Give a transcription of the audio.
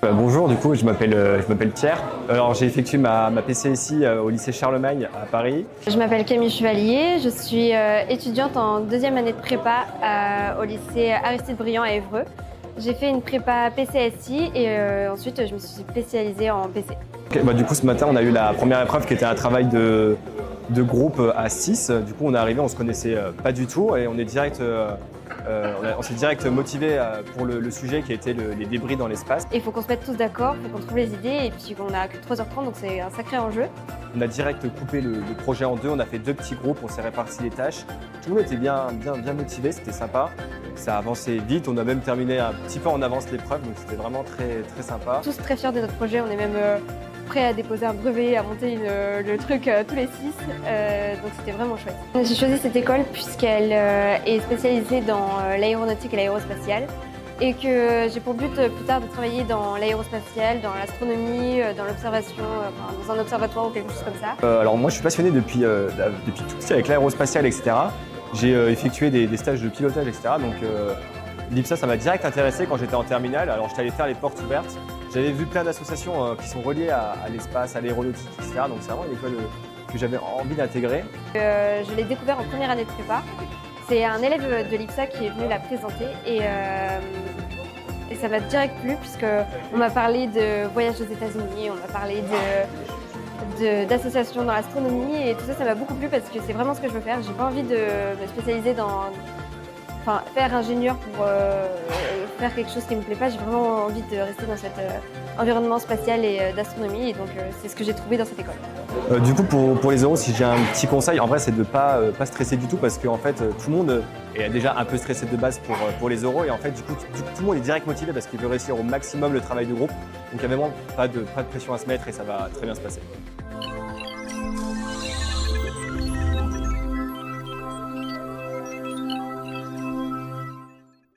Bonjour, du coup, je m'appelle Pierre. Alors, j'ai effectué ma PCSI au lycée Charlemagne à Paris. Je m'appelle Camille Chevalier, je suis étudiante en deuxième année de prépa au lycée Aristide Briand à Évreux. J'ai fait une prépa PCSI et ensuite je me suis spécialisée en PC. Du coup, ce matin, on a eu la première épreuve qui était un travail de groupe à 6. Du coup, on est arrivé, on se connaissait pas du tout et on s'est direct motivé pour le sujet qui était les débris dans l'espace. Il faut qu'on se mette tous d'accord, il faut qu'on trouve les idées et puis on a que 3h30 donc c'est un sacré enjeu. On a direct coupé le projet en deux, on a fait deux petits groupes, on s'est réparti les tâches. Tout le monde était bien motivé, c'était sympa. Ça a avancé vite, on a même terminé un petit peu en avance l'épreuve, donc c'était vraiment très, très sympa. Tous très fiers de notre projet, on est même prêts à déposer un brevet, à monter le truc tous les 6, donc c'était vraiment chouette. J'ai choisi cette école puisqu'elle est spécialisée dans l'aéronautique et l'aérospatiale et que j'ai pour but plus tard de travailler dans l'aérospatiale, dans l'astronomie, dans l'observation, dans un observatoire ou quelque chose comme ça. Alors moi je suis passionné depuis tout petit avec l'aérospatiale, etc. J'ai effectué des stages de pilotage, etc. Donc l'IPSA, ça m'a direct intéressé quand j'étais en terminale. Alors j'étais allé faire les portes ouvertes. J'avais vu plein d'associations qui sont reliées à l'espace, à l'aéronautique, etc. Donc c'est vraiment une école que j'avais envie d'intégrer. Je l'ai découvert en première année de prépa. C'est un élève de l'IPSA qui est venu la présenter et ça m'a direct plu puisqu'on m'a parlé de voyages aux États-Unis, on m'a parlé d'associations dans l'astronomie et tout ça, ça m'a beaucoup plu parce que c'est vraiment ce que je veux faire. J'ai pas envie de me spécialiser faire ingénieur pour faire quelque chose qui me plaît pas. J'ai vraiment envie de rester dans cet environnement spatial et d'astronomie et donc c'est ce que j'ai trouvé dans cette école. Du coup, pour les euros, si j'ai un petit conseil, en vrai, c'est de pas stresser du tout parce qu'en fait, tout le monde est déjà un peu stressé de base pour les euros et en fait, du coup, tout le monde est direct motivé parce qu'il veut réussir au maximum le travail de groupe. Donc, il n'y a vraiment pas de pression à se mettre et ça va très bien se passer.